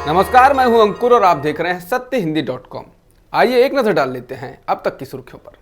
नमस्कार, मैं हूं अंकुर और आप देख रहे हैं सत्यहिंदी.com। आइए एक नजर डाल लेते हैं अब तक की सुर्खियों पर।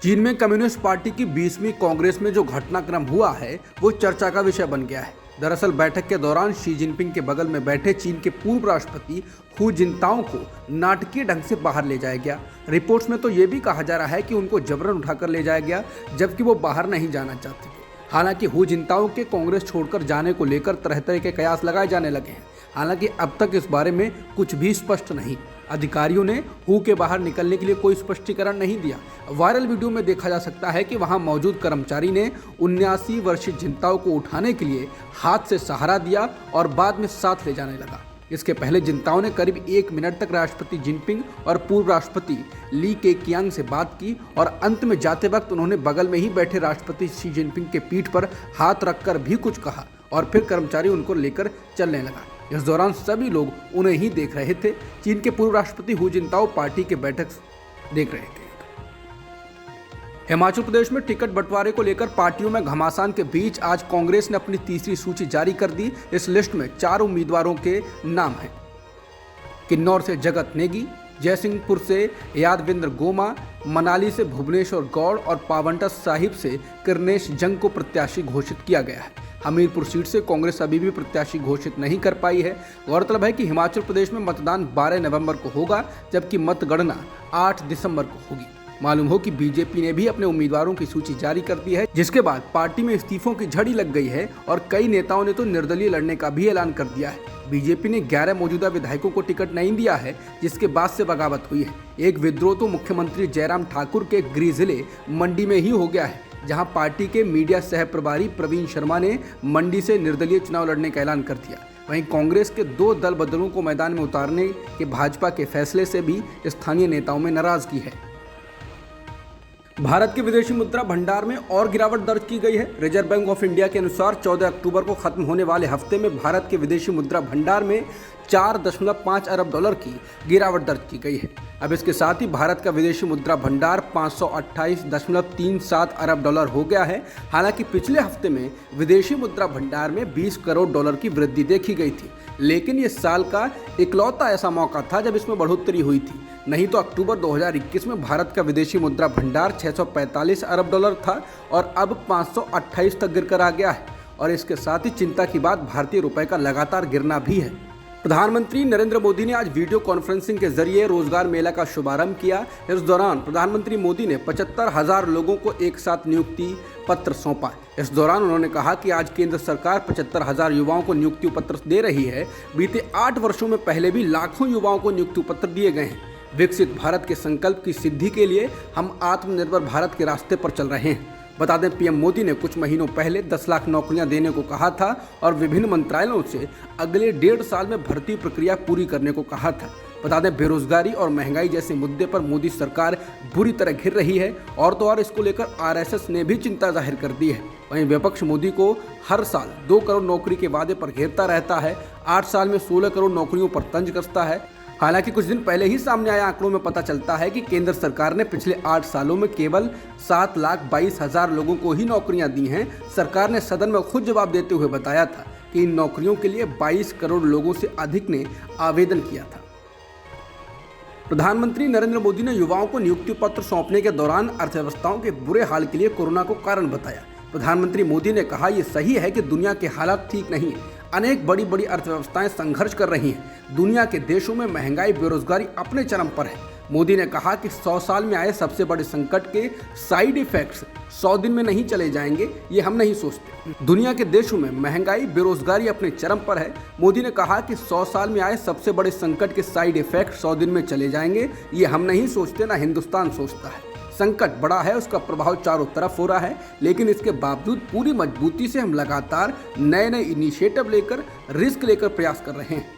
चीन में कम्युनिस्ट पार्टी की 20वीं कांग्रेस में जो घटनाक्रम हुआ है वो चर्चा का विषय बन गया है। दरअसल बैठक के दौरान शी जिनपिंग के बगल में बैठे चीन के पूर्व राष्ट्रपति हू जिनताओ को नाटकीय ढंग से बाहर ले जाया गया। रिपोर्ट्स में तो ये भी कहा जा रहा है कि उनको जबरन उठाकर ले जाया गया, जबकि वो बाहर नहीं जाना चाहते थे। हालांकि हू जिनताओ के कांग्रेस छोड़कर जाने को लेकर तरह तरह के कयास लगाए जाने लगे हैं। हालांकि अब तक इस बारे में कुछ भी स्पष्ट नहीं। अधिकारियों ने हू के बाहर निकलने के लिए कोई स्पष्टीकरण नहीं दिया। वायरल वीडियो में देखा जा सकता है कि वहां मौजूद कर्मचारी ने 79 वर्षीय जिनताओ को उठाने के लिए हाथ से सहारा दिया और बाद में साथ ले जाने लगा। इसके पहले जिनताओ ने करीब 1 मिनट तक राष्ट्रपति जिनपिंग और पूर्व राष्ट्रपति ली केकियांग से बात की और अंत में जाते वक्त उन्होंने बगल में ही बैठे राष्ट्रपति शी जिनपिंग के पीठ पर हाथ रखकर भी कुछ कहा और फिर कर्मचारी उनको लेकर चलने लगा। इस दौरान सभी लोग उन्हें ही देख रहे थे। चीन के पूर्व राष्ट्रपति हू जिनताओ पार्टी के बैठक देख रहे थे। हिमाचल प्रदेश में टिकट बंटवारे को लेकर पार्टियों में घमासान के बीच आज कांग्रेस ने अपनी तीसरी सूची जारी कर दी। इस लिस्ट में 4 उम्मीदवारों के नाम हैं। किन्नौर से जगत नेगी, जयसिंहपुर से यादविंद्र गोमा, मनाली से भुवनेश्वर गौड़ और पावंटा साहिब से किरनेश जंग को प्रत्याशी घोषित किया गया है। हमीरपुर सीट से कांग्रेस अभी भी प्रत्याशी घोषित नहीं कर पाई है। गौरतलब है कि हिमाचल प्रदेश में मतदान 12 नवंबर को होगा, जबकि मतगणना 8 दिसंबर को होगी। मालूम हो कि बीजेपी ने भी अपने उम्मीदवारों की सूची जारी कर दी है, जिसके बाद पार्टी में इस्तीफों की झड़ी लग गई है और कई नेताओं ने तो निर्दलीय लड़ने का भी ऐलान कर दिया है। बीजेपी ने 11 मौजूदा विधायकों को टिकट नहीं दिया है, जिसके बाद से बगावत हुई है। एक विद्रोह तो मुख्यमंत्री जयराम ठाकुर के गृह जिले मंडी में ही हो गया है, जहां पार्टी के मीडिया सह प्रभारी प्रवीण शर्मा ने मंडी से निर्दलीय चुनाव लड़ने का ऐलान कर दिया। वहीं कांग्रेस के 2 दल बदलों को मैदान में उतारने के भाजपा के फैसले से भी स्थानीय नेताओं में नाराजगी है। भारत के विदेशी मुद्रा भंडार में और गिरावट दर्ज की गई है। रिजर्व बैंक ऑफ इंडिया के अनुसार 14 अक्टूबर को खत्म होने वाले हफ्ते में भारत के विदेशी मुद्रा भंडार में 4.5 अरब डॉलर की गिरावट दर्ज की गई है। अब इसके साथ ही भारत का विदेशी मुद्रा भंडार 528.37 अरब डॉलर हो गया है। हालांकि पिछले हफ्ते में विदेशी मुद्रा भंडार में 20 करोड़ डॉलर की वृद्धि देखी गई थी, लेकिन ये साल का इकलौता ऐसा मौका था जब इसमें बढ़ोतरी हुई थी। नहीं तो अक्टूबर 2021 में भारत का विदेशी मुद्रा भंडार 645 अरब डॉलर था और अब 528 तक गिरकर आ गया है। और इसके साथ ही चिंता की बात भारतीय रुपए का लगातार गिरना भी है। प्रधानमंत्री नरेंद्र मोदी ने आज वीडियो कॉन्फ्रेंसिंग के जरिए रोजगार मेला का शुभारंभ किया। इस दौरान प्रधानमंत्री मोदी ने 75,000 लोगों को एक साथ नियुक्ति पत्र सौंपा। इस दौरान उन्होंने कहा कि आज केंद्र सरकार 75,000 युवाओं को नियुक्ति पत्र दे रही है। बीते 8 वर्षों में पहले भी लाखों युवाओं को नियुक्ति पत्र दिए गए हैं। विकसित भारत के संकल्प की सिद्धि के लिए हम आत्मनिर्भर भारत के रास्ते पर चल रहे हैं। बता दें, पीएम मोदी ने कुछ महीनों पहले 10 लाख नौकरियां देने को कहा था और विभिन्न मंत्रालयों से अगले 1.5 साल में भर्ती प्रक्रिया पूरी करने को कहा था। बता दें, बेरोजगारी और महंगाई जैसे मुद्दे पर मोदी सरकार बुरी तरह घिर रही है और तो और इसको लेकर आरएसएस ने भी चिंता जाहिर कर दी है। वहीं विपक्ष मोदी को हर साल 2 करोड़ नौकरी के वादे पर घेरता रहता है। 8 साल में 16 करोड़ नौकरियों पर तंज कसता है। हालांकि कुछ दिन पहले ही सामने आया आंकड़ों में पता चलता है कि केंद्र सरकार ने पिछले 8 सालों में केवल 7,22,000 लोगों को ही नौकरियां दी हैं। सरकार ने सदन में खुद जवाब देते हुए बताया था कि इन नौकरियों के लिए 22 करोड़ लोगों से अधिक ने आवेदन किया था। प्रधानमंत्री नरेंद्र मोदी ने युवाओं को नियुक्ति पत्र सौंपने के दौरान अर्थव्यवस्थाओं के बुरे हाल के लिए कोरोना को कारण बताया। प्रधानमंत्री मोदी ने कहा, यह सही है कि दुनिया के हालात ठीक नहीं है। अनेक बड़ी बड़ी अर्थव्यवस्थाएं संघर्ष कर रही हैं। दुनिया के देशों में महंगाई, बेरोजगारी अपने चरम पर है। मोदी ने कहा कि 100 साल में आए सबसे बड़े संकट के साइड इफेक्ट्स 100 दिन में नहीं चले जाएंगे, ये हम नहीं सोचते। दुनिया के देशों में महंगाई, बेरोजगारी अपने चरम पर है। मोदी ने कहा कि 100 साल में आए सबसे बड़े संकट के साइड इफेक्ट 100 दिन में चले जाएंगे, ये हम नहीं सोचते, ना हिंदुस्तान सोचता है। संकट बड़ा है, उसका प्रभाव चारों तरफ हो रहा है, लेकिन इसके बावजूद पूरी मजबूती से हम लगातार नए नए इनिशिएटिव लेकर, रिस्क लेकर प्रयास कर रहे हैं।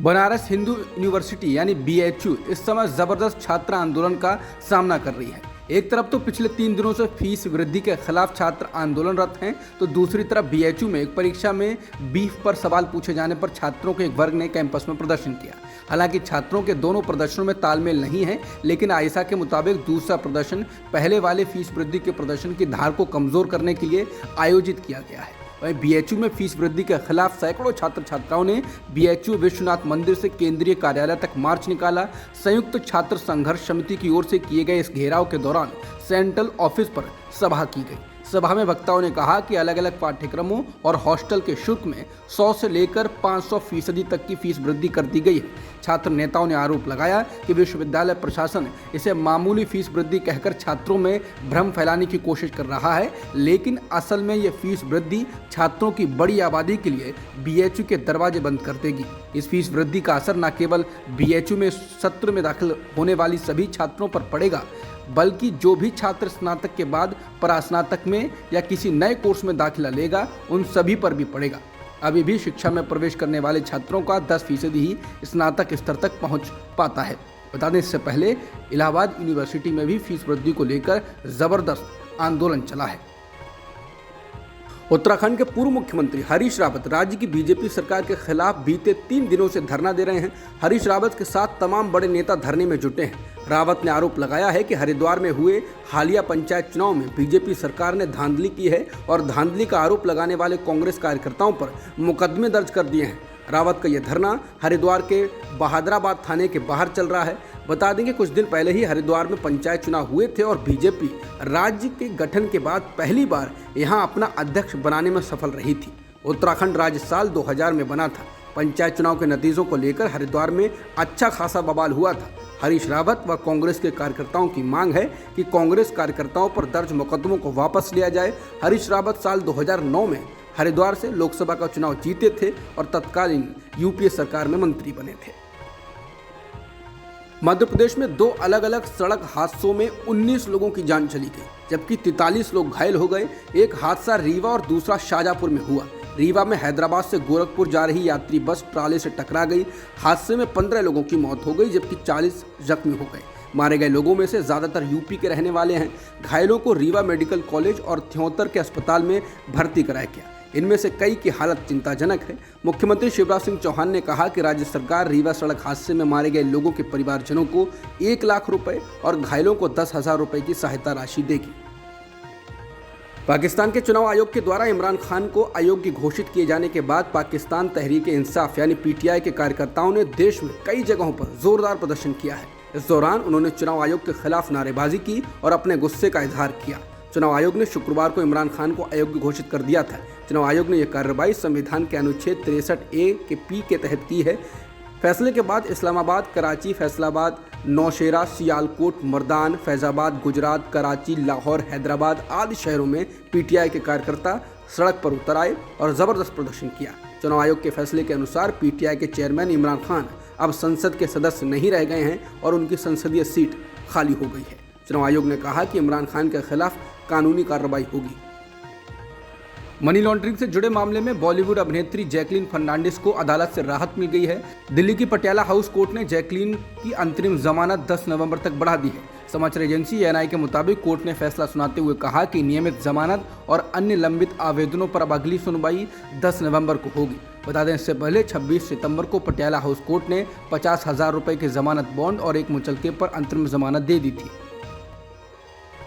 बनारस हिंदू यूनिवर्सिटी यानी BHU इस समय जबरदस्त छात्र आंदोलन का सामना कर रही है। एक तरफ तो पिछले 3 दिनों से फीस वृद्धि के खिलाफ छात्र आंदोलनरत हैं, तो दूसरी तरफ BHU में एक परीक्षा में बीफ पर सवाल पूछे जाने पर छात्रों के एक वर्ग ने कैंपस में प्रदर्शन किया। हालांकि छात्रों के दोनों प्रदर्शनों में तालमेल नहीं है, लेकिन आईसा के मुताबिक दूसरा प्रदर्शन पहले वाले फीस वृद्धि के प्रदर्शन की धार को कमजोर करने के लिए आयोजित किया गया है। वहीं बीएचयू में फीस वृद्धि के खिलाफ सैकड़ों छात्र छात्राओं ने बीएचयू विश्वनाथ मंदिर से केंद्रीय कार्यालय तक मार्च निकाला। संयुक्त छात्र संघर्ष समिति की ओर से किए गए इस घेराव के दौरान सेंट्रल ऑफिस पर सभा की गई। सभा में वक्ताओं ने कहा कि अलग अलग पाठ्यक्रमों और हॉस्टल के शुल्क में 100 से लेकर 500% तक की फीस वृद्धि कर दी गई है। छात्र नेताओं ने आरोप लगाया कि विश्वविद्यालय प्रशासन इसे मामूली फीस वृद्धि कहकर छात्रों में भ्रम फैलाने की कोशिश कर रहा है, लेकिन असल में ये फीस वृद्धि छात्रों की बड़ी आबादी के लिए बीएचयू के दरवाजे बंद कर देगी। इस फीस वृद्धि का असर न केवल बीएचयू में सत्र में दाखिल होने वाली सभी छात्रों पर पड़ेगा, बल्कि जो भी छात्र स्नातक के बाद परास्नातक में या किसी नए कोर्स में दाखिला लेगा उन सभी पर भी पड़ेगा। अभी भी शिक्षा में प्रवेश करने वाले छात्रों का 10% ही स्नातक स्तर तक पहुंच पाता है। बता दें, इससे पहले इलाहाबाद यूनिवर्सिटी में भी फीस वृद्धि को लेकर जबरदस्त आंदोलन चला है। उत्तराखंड के पूर्व मुख्यमंत्री हरीश रावत राज्य की बीजेपी सरकार के खिलाफ बीते 3 दिनों से धरना दे रहे हैं। हरीश रावत के साथ तमाम बड़े नेता धरने में जुटे हैं। रावत ने आरोप लगाया है कि हरिद्वार में हुए हालिया पंचायत चुनाव में बीजेपी सरकार ने धांधली की है और धांधली का आरोप लगाने वाले कांग्रेस कार्यकर्ताओं पर मुकदमे दर्ज कर दिए हैं। रावत का यह धरना हरिद्वार के बहादुराबाद थाने के बाहर चल रहा है। बता दें कि कुछ दिन पहले ही हरिद्वार में पंचायत चुनाव हुए थे और बीजेपी राज्य के गठन के बाद पहली बार यहां अपना अध्यक्ष बनाने में सफल रही थी। उत्तराखंड राज्य साल 2000 में बना था। पंचायत चुनाव के नतीजों को लेकर हरिद्वार में अच्छा खासा बवाल हुआ था। हरीश रावत व कांग्रेस के कार्यकर्ताओं की मांग है कि कांग्रेस कार्यकर्ताओं पर दर्ज मुकदमों को वापस लिया जाए। हरीश रावत साल 2009 में हरिद्वार से लोकसभा का चुनाव जीते थे और तत्कालीन यूपीए सरकार में मंत्री बने थे। मध्य प्रदेश में 2 अलग अलग सड़क हादसों में 19 लोगों की जान चली गई, जबकि 43 लोग घायल हो गए। एक हादसा रीवा और दूसरा शाजापुर में हुआ। रीवा में हैदराबाद से गोरखपुर जा रही यात्री बस ट्राले से टकरा गई। हादसे में 15 लोगों की मौत हो गई, जबकि 40 जख्मी हो गए। मारे गए लोगों में से ज़्यादातर यूपी के रहने वाले हैं। घायलों को रीवा मेडिकल कॉलेज और थियोतर के अस्पताल में भर्ती कराया गया। इनमें से कई की हालत चिंताजनक है। मुख्यमंत्री शिवराज सिंह चौहान ने कहा कि राज्य सरकार रीवा सड़क हादसे में मारे गए लोगों के परिवारजनों को 1 लाख रुपए और घायलों को 10,000 रुपए की सहायता राशि देगी। पाकिस्तान के चुनाव आयोग के द्वारा इमरान खान को अयोग्य घोषित किए जाने के बाद पाकिस्तान तहरीक-ए-इंसाफ यानी पीटीआई के कार्यकर्ताओं ने देश में कई जगहों पर जोरदार प्रदर्शन किया है। इस दौरान उन्होंने चुनाव आयोग के खिलाफ नारेबाजी की और अपने गुस्से का इजहार किया। चुनाव आयोग ने शुक्रवार को इमरान खान को अयोग्य घोषित कर दिया था। चुनाव आयोग ने यह कार्रवाई संविधान के अनुच्छेद 63A के P के तहत की है। फैसले के बाद इस्लामाबाद, कराची, फैसलाबाद, नौशेरा, सियालकोट, मर्दान, फैजाबाद, गुजरात, कराची, लाहौर, हैदराबाद आदि शहरों में पीटीआई के कार्यकर्ता सड़क पर उतर आए और जबरदस्त प्रदर्शन किया। चुनाव आयोग के फैसले के अनुसार पीटीआई के चेयरमैन इमरान खान अब संसद के सदस्य नहीं रह गए हैं और उनकी संसदीय सीट खाली हो गई है। चुनाव आयोग ने कहा कि इमरान खान के खिलाफ कानूनी कार्रवाई होगी। मनी लॉन्ड्रिंग से जुड़े मामले में बॉलीवुड अभिनेत्री जैकलीन फर्नांडिस को अदालत से राहत मिल गई है। दिल्ली की पटियाला हाउस कोर्ट ने जैकलीन की अंतरिम जमानत 10 नवंबर तक बढ़ा दी है। समाचार एजेंसी एएनआई के मुताबिक कोर्ट ने फैसला सुनाते हुए कहा कि नियमित जमानत और अन्य लंबित आवेदनों पर अब अगली सुनवाई 10 नवंबर को होगी। बता दें, इससे पहले 26 सितंबर को पटियाला हाउस कोर्ट ने 50,000 रुपए के जमानत बॉन्ड और एक मुचलके पर अंतरिम जमानत दे दी थी।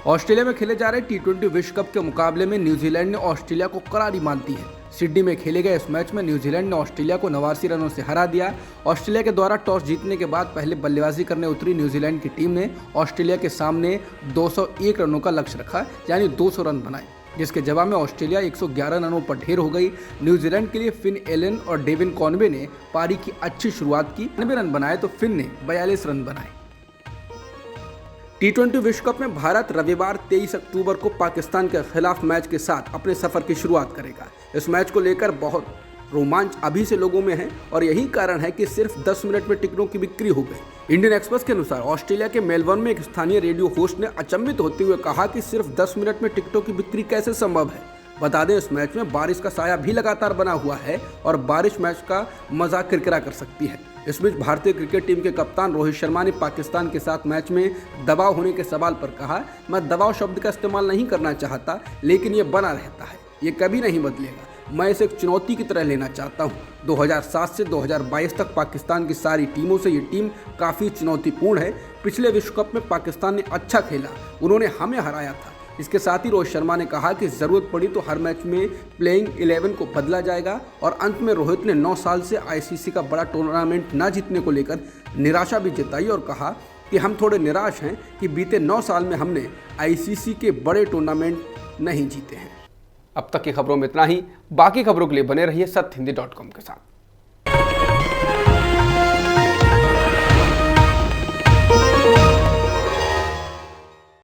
ऑस्ट्रेलिया में खेले जा रहे T20 विश्व कप के मुकाबले में न्यूजीलैंड ने ऑस्ट्रेलिया को करारी मात दी है। सिडनी में खेले गए इस मैच में न्यूजीलैंड ने ऑस्ट्रेलिया को 89 रनों से हरा दिया। ऑस्ट्रेलिया के द्वारा टॉस जीतने के बाद पहले बल्लेबाजी करने उतरी न्यूजीलैंड की टीम ने ऑस्ट्रेलिया के सामने 201 रनों का लक्ष्य रखा, यानी 200 रन बनाए, जिसके जवाब में ऑस्ट्रेलिया 111 रनों पर ढेर हो गई। न्यूजीलैंड के लिए फिन एलन और डेविन कॉनवे ने पारी की अच्छी शुरुआत की, 90 रन बनाए तो फिन ने 42 रन बनाए। T20 विश्व कप में भारत रविवार 23 अक्टूबर को पाकिस्तान के खिलाफ मैच के साथ अपने सफर की शुरुआत करेगा। इस मैच को लेकर बहुत रोमांच अभी से लोगों में है और यही कारण है कि सिर्फ 10 मिनट में टिकटों की बिक्री हो गई। इंडियन एक्सप्रेस के अनुसार ऑस्ट्रेलिया के मेलबर्न में एक स्थानीय रेडियो होस्ट ने अचंभित होते हुए कहा कि सिर्फ 10 मिनट में टिकटों की बिक्री कैसे संभव है। बता दें, इस मैच में बारिश का साया भी लगातार बना हुआ है और बारिश मैच का मजा किरकिरा कर सकती है। इस बीच भारतीय क्रिकेट टीम के कप्तान रोहित शर्मा ने पाकिस्तान के साथ मैच में दबाव होने के सवाल पर कहा, मैं दबाव शब्द का इस्तेमाल नहीं करना चाहता, लेकिन ये बना रहता है, ये कभी नहीं बदलेगा। मैं इसे एक चुनौती की तरह लेना चाहता हूँ। 2007 से 2022 तक पाकिस्तान की सारी टीमों से ये टीम काफ़ी चुनौतीपूर्ण है। पिछले विश्व कप में पाकिस्तान ने अच्छा खेला, उन्होंने हमें हराया था, इसके साथ ही रोहित शर्मा ने कहा कि ज़रूरत पड़ी तो हर मैच में प्लेइंग 11 को बदला जाएगा। और अंत में रोहित ने 9 साल से आईसीसी का बड़ा टूर्नामेंट न जीतने को लेकर निराशा भी जताई और कहा कि हम थोड़े निराश हैं कि बीते 9 साल में हमने आईसीसी के बड़े टूर्नामेंट नहीं जीते हैं। अब तक की खबरों में इतना ही। बाकी खबरों के लिए बने रहिए सत्यहिंदी.com के साथ।